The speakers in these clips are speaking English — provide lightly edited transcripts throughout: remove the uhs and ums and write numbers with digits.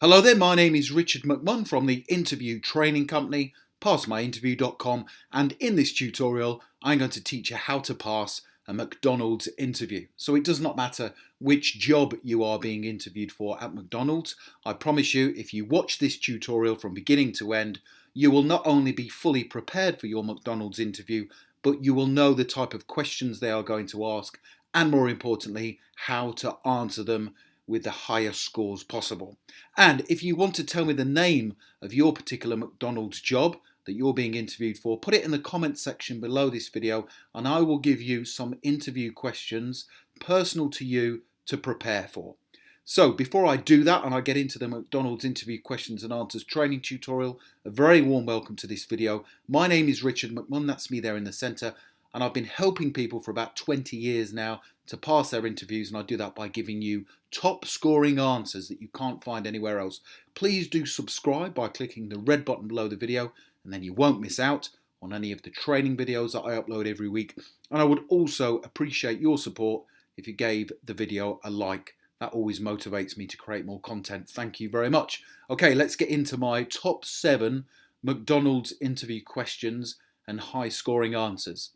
Hello there, my name is Richard McMunn from the Interview Training Company, PassMyInterview.com, and in this tutorial I'm going to teach you how to pass a McDonald's interview. So it does not matter which job you are being interviewed for at McDonald's. I promise you, if you watch this tutorial from beginning to end, you will not only be fully prepared for your McDonald's interview, but you will know the type of questions they are going to ask, and more importantly, how to answer them with the highest scores possible. And if you want to tell me the name of your particular McDonald's job that you're being interviewed for, put it in the comment section below this video and I will give you some interview questions personal to you to prepare for. So before I do that and I get into the McDonald's interview questions and answers training tutorial, a very warm welcome to this video. My name is Richard McMunn, that's me there in the centre, and I've been helping people for about 20 years now to pass their interviews, and I do that by giving you top scoring answers that you can't find anywhere else. Please do subscribe by clicking the red button below the video, and then you won't miss out on any of the training videos that I upload every week. And I would also appreciate your support if you gave the video a like. That always motivates me to create more content. Thank you very much. Okay, let's get into my top 7 McDonald's interview questions and high scoring answers.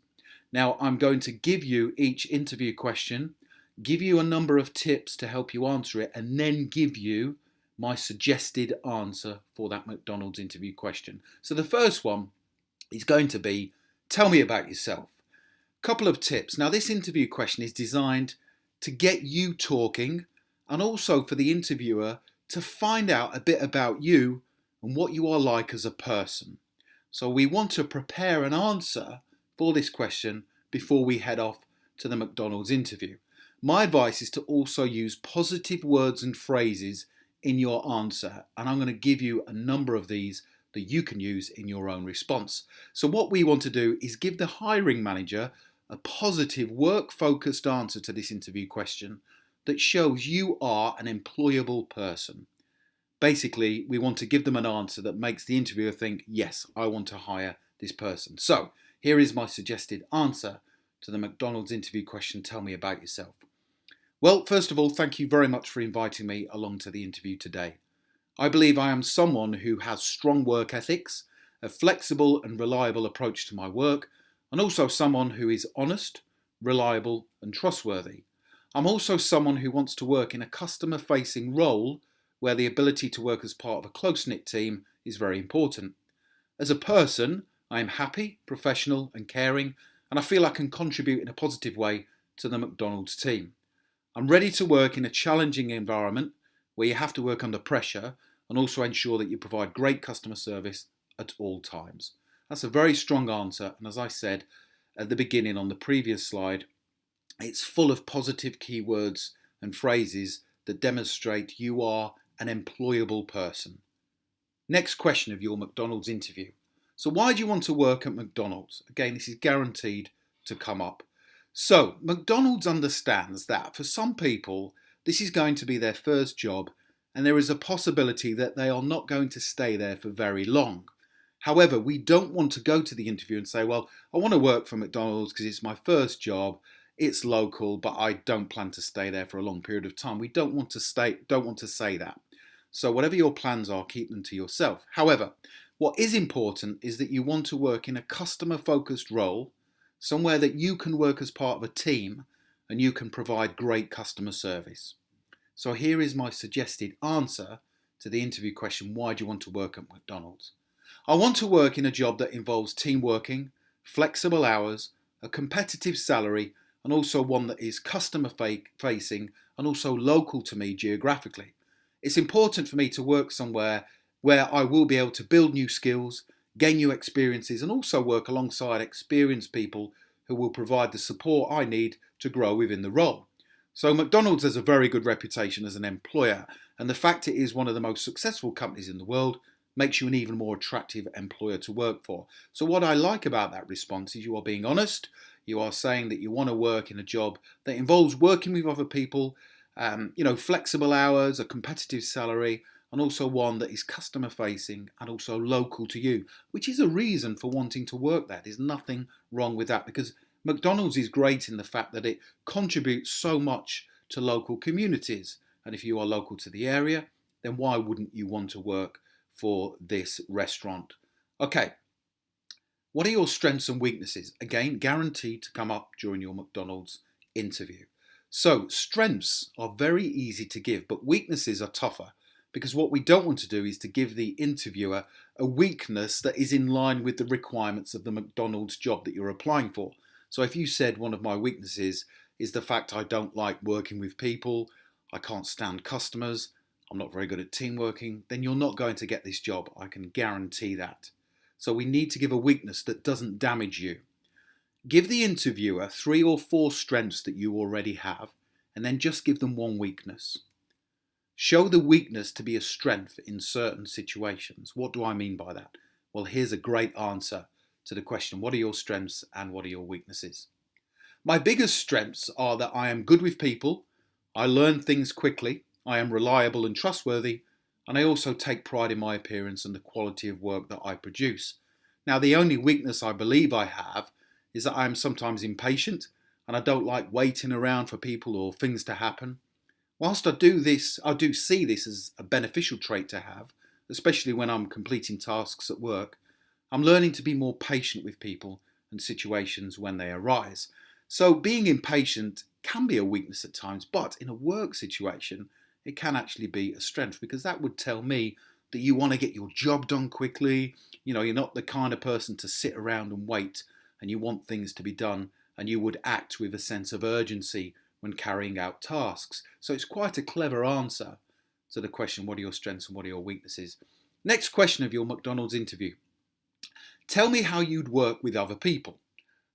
Now, I'm going to give you each interview question, give you a number of tips to help you answer it, and then give you my suggested answer for that McDonald's interview question. So the first one is going to be, tell me about yourself. Couple of tips. Now, this interview question is designed to get you talking and also for the interviewer to find out a bit about you and what you are like as a person. So we want to prepare an answer for this question before we head off to the McDonald's interview. My advice is to also use positive words and phrases in your answer, and I'm going to give you a number of these that you can use in your own response. So what we want to do is give the hiring manager a positive, work-focused answer to this interview question that shows you are an employable person. Basically, we want to give them an answer that makes the interviewer think, yes, I want to hire this person. So here is my suggested answer to the McDonald's interview question, tell me about yourself. Well, first of all, thank you very much for inviting me along to the interview today. I believe I am someone who has strong work ethics, a flexible and reliable approach to my work, and also someone who is honest, reliable and trustworthy. I'm also someone who wants to work in a customer-facing role where the ability to work as part of a close-knit team is very important. As a person, I am happy, professional and caring, and I feel I can contribute in a positive way to the McDonald's team. I'm ready to work in a challenging environment where you have to work under pressure and also ensure that you provide great customer service at all times. That's a very strong answer, and as I said at the beginning on the previous slide, it's full of positive keywords and phrases that demonstrate you are an employable person. Next question of your McDonald's interview. So why do you want to work at McDonald's? Again, this is guaranteed to come up. So McDonald's understands that for some people, this is going to be their first job and there is a possibility that they are not going to stay there for very long. However, we don't want to go to the interview and say, well, I want to work for McDonald's because it's my first job, it's local, but I don't plan to stay there for a long period of time. We don't want to say that. So whatever your plans are, keep them to yourself. However, what is important is that you want to work in a customer-focused role, somewhere that you can work as part of a team and you can provide great customer service. So here is my suggested answer to the interview question, why do you want to work at McDonald's? I want to work in a job that involves team working, flexible hours, a competitive salary, and also one that is customer facing and also local to me geographically. It's important for me to work somewhere where I will be able to build new skills, gain new experiences, and also work alongside experienced people who will provide the support I need to grow within the role. So McDonald's has a very good reputation as an employer, and the fact it is one of the most successful companies in the world makes you an even more attractive employer to work for. So what I like about that response is you are being honest, you are saying that you want to work in a job that involves working with other people, flexible hours, a competitive salary, and also one that is customer facing and also local to you, which is a reason for wanting to work there. There's nothing wrong with that because McDonald's is great in the fact that it contributes so much to local communities. And if you are local to the area, then why wouldn't you want to work for this restaurant? Okay, what are your strengths and weaknesses? Again, guaranteed to come up during your McDonald's interview. So, strengths are very easy to give, but weaknesses are tougher, because what we don't want to do is to give the interviewer a weakness that is in line with the requirements of the McDonald's job that you're applying for. So if you said one of my weaknesses is the fact I don't like working with people, I can't stand customers, I'm not very good at team working, then you're not going to get this job. I can guarantee that. So we need to give a weakness that doesn't damage you. Give the interviewer 3 or 4 strengths that you already have, and then just give them one weakness. Show the weakness to be a strength in certain situations. What do I mean by that? Well, here's a great answer to the question, what are your strengths and what are your weaknesses? My biggest strengths are that I am good with people, I learn things quickly, I am reliable and trustworthy, and I also take pride in my appearance and the quality of work that I produce. Now, the only weakness I believe I have is that I am sometimes impatient and I don't like waiting around for people or things to happen. Whilst I do see this as a beneficial trait to have, especially when I'm completing tasks at work. I'm learning to be more patient with people and situations when they arise. So being impatient can be a weakness at times, but in a work situation, it can actually be a strength, because that would tell me that you want to get your job done quickly. You know, you're not the kind of person to sit around and wait, and you want things to be done, and you would act with a sense of urgency when carrying out tasks. So it's quite a clever answer to the question, what are your strengths and what are your weaknesses? Next question of your McDonald's interview. Tell me how you'd work with other people.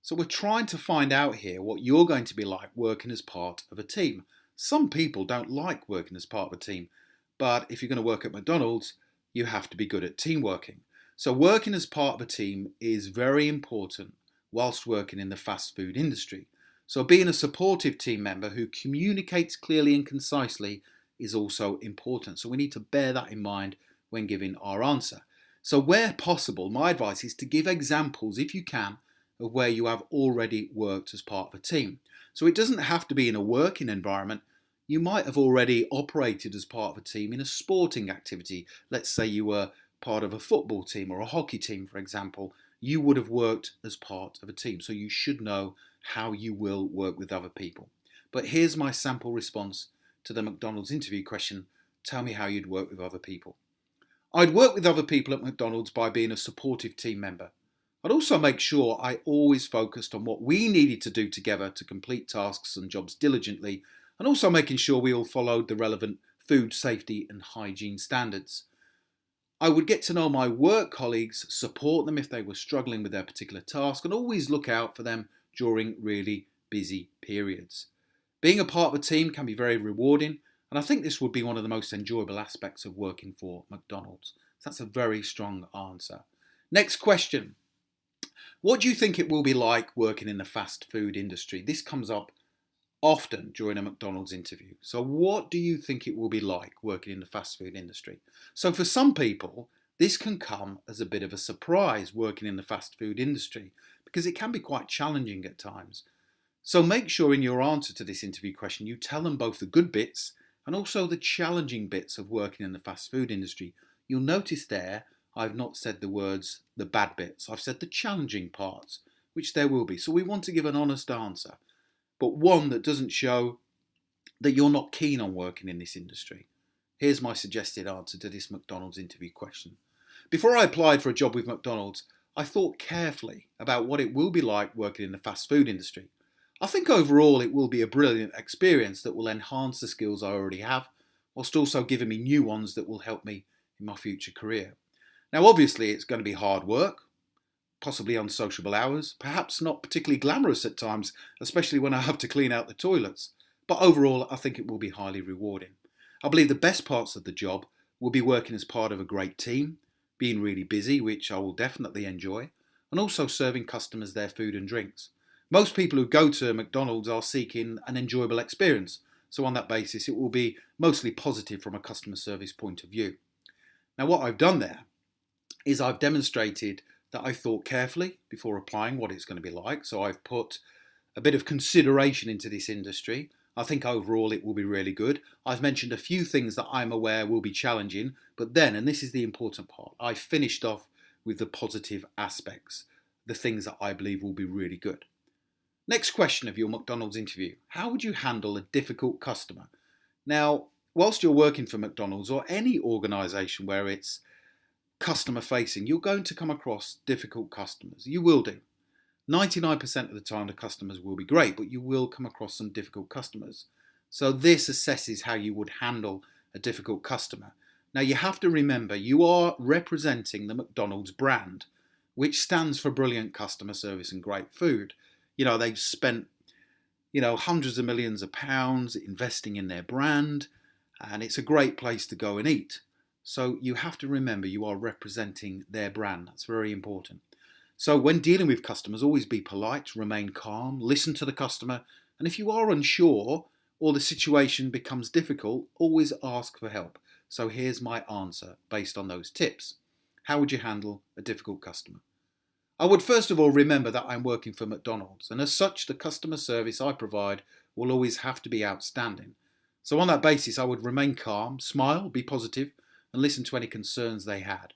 So we're trying to find out here what you're going to be like working as part of a team. Some people don't like working as part of a team, but if you're going to work at McDonald's, you have to be good at team working. So working as part of a team is very important whilst working in the fast food industry. So being a supportive team member who communicates clearly and concisely is also important. So we need to bear that in mind when giving our answer. So where possible, my advice is to give examples, if you can, of where you have already worked as part of a team. So it doesn't have to be in a working environment. You might have already operated as part of a team in a sporting activity. Let's say you were part of a football team or a hockey team, for example. You would have worked as part of a team. So you should know how you will work with other people. But here's my sample response to the McDonald's interview question. Tell me how you'd work with other people. I'd work with other people at McDonald's by being a supportive team member. I'd also make sure I always focused on what we needed to do together to complete tasks and jobs diligently, and also making sure we all followed the relevant food safety and hygiene standards. I would get to know my work colleagues, support them if they were struggling with their particular task, and always look out for them during really busy periods. Being a part of a team can be very rewarding, and I think this would be one of the most enjoyable aspects of working for McDonald's. So that's a very strong answer. Next question. What do you think it will be like working in the fast food industry? This comes up often during a McDonald's interview. So what do you think it will be like working in the fast food industry? So for some people, this can come as a bit of a surprise, working in the fast food industry, because it can be quite challenging at times. So make sure in your answer to this interview question, you tell them both the good bits and also the challenging bits of working in the fast food industry. You'll notice there, I've not said the words, the bad bits. I've said the challenging parts, which there will be. So we want to give an honest answer, but one that doesn't show that you're not keen on working in this industry. Here's my suggested answer to this McDonald's interview question. Before I applied for a job with McDonald's, I thought carefully about what it will be like working in the fast food industry. I think overall it will be a brilliant experience that will enhance the skills I already have, whilst also giving me new ones that will help me in my future career. Now obviously it's going to be hard work, possibly unsociable hours, perhaps not particularly glamorous at times, especially when I have to clean out the toilets. But overall I think it will be highly rewarding. I believe the best parts of the job will be working as part of a great team, being really busy, which I will definitely enjoy, and also serving customers their food and drinks. Most people who go to McDonald's are seeking an enjoyable experience, so on that basis it will be mostly positive from a customer service point of view. Now what I've done there is I've demonstrated that I thought carefully before applying what it's going to be like, so I've put a bit of consideration into this industry. I think overall it will be really good. I've mentioned a few things that I'm aware will be challenging, but then, and this is the important part, I finished off with the positive aspects, the things that I believe will be really good. Next question of your McDonald's interview. How would you handle a difficult customer? Now, whilst you're working for McDonald's or any organisation where it's customer facing, you're going to come across difficult customers. You will do. 99% of the time the customers will be great, but you will come across some difficult customers. So this assesses how you would handle a difficult customer. Now you have to remember you are representing the McDonald's brand, which stands for brilliant customer service and great food. They've spent, hundreds of millions of pounds investing in their brand, and it's a great place to go and eat. So you have to remember you are representing their brand. That's very important. So when dealing with customers, always be polite, remain calm, listen to the customer, and if you are unsure or the situation becomes difficult, always ask for help. So here's my answer based on those tips. How would you handle a difficult customer? I would first of all remember that I'm working for McDonald's, and as such the customer service I provide will always have to be outstanding. So on that basis I would remain calm, smile, be positive, and listen to any concerns they had.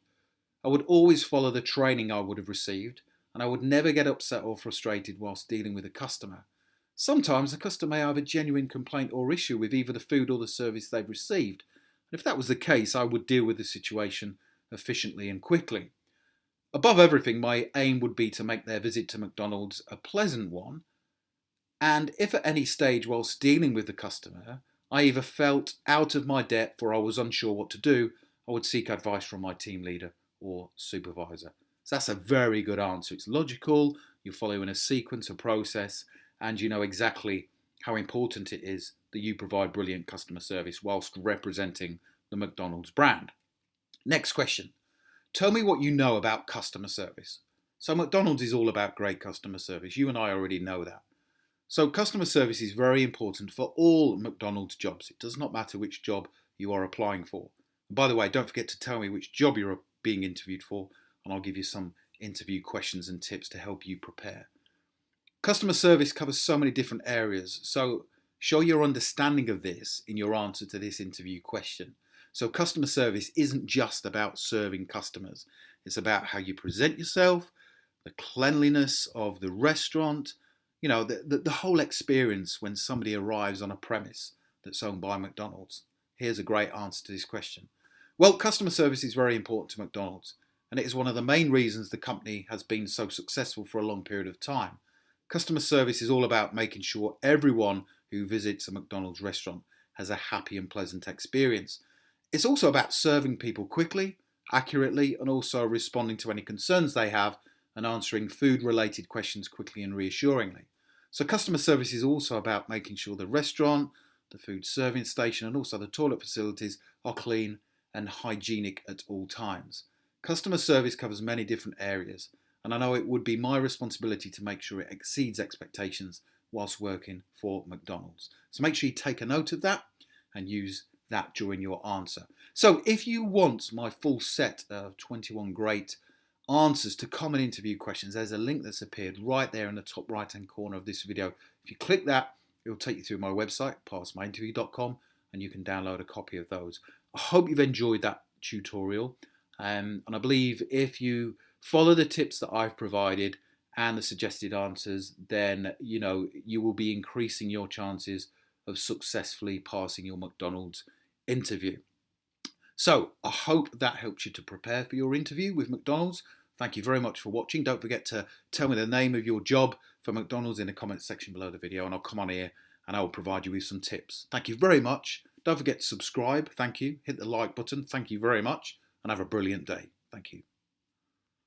I would always follow the training I would have received, and I would never get upset or frustrated whilst dealing with a customer. Sometimes the customer may have a genuine complaint or issue with either the food or the service they've received, and if that was the case I would deal with the situation efficiently and quickly. Above everything, my aim would be to make their visit to McDonald's a pleasant one, and if at any stage whilst dealing with the customer I either felt out of my depth or I was unsure what to do, I would seek advice from my team leader or supervisor. So that's a very good answer. It's logical, you're following a sequence, a process, and you know exactly how important it is that you provide brilliant customer service whilst representing the McDonald's brand. Next question. Tell me what you know about customer service. So McDonald's is all about great customer service. You and I already know that. So customer service is very important for all McDonald's jobs. It does not matter which job you are applying for. And by the way, don't forget to tell me which job you're being interviewed for, and I'll give you some interview questions and tips to help you prepare. Customer service covers so many different areas, so show your understanding of this in your answer to this interview question. So customer service isn't just about serving customers. It's about how you present yourself, the cleanliness of the restaurant, the whole experience when somebody arrives on a premise that's owned by McDonald's. Here's a great answer to this question. Well, customer service is very important to McDonald's, and it is one of the main reasons the company has been so successful for a long period of time. Customer service is all about making sure everyone who visits a McDonald's restaurant has a happy and pleasant experience. It's also about serving people quickly, accurately, and also responding to any concerns they have and answering food-related questions quickly and reassuringly. So customer service is also about making sure the restaurant, the food serving station, and also the toilet facilities are clean and hygienic at all times. Customer service covers many different areas, and I know it would be my responsibility to make sure it exceeds expectations whilst working for McDonald's. So make sure you take a note of that and use that during your answer. So if you want my full set of 21 great answers to common interview questions, there's a link that's appeared right there in the top right hand corner of this video. If you click that, it'll take you through my website, passmyinterview.com, and you can download a copy of those. I hope you've enjoyed that tutorial, and I believe if you follow the tips that I've provided and the suggested answers, then you will be increasing your chances of successfully passing your McDonald's interview. So I hope that helps you to prepare for your interview with McDonald's. Thank you very much for watching. Don't forget to tell me the name of your job for McDonald's in the comments section below the video, and I'll come on here and I will provide you with some tips. Thank you very much. Don't forget to subscribe. Thank you. Hit the like button. Thank you very much, and have a brilliant day. Thank you.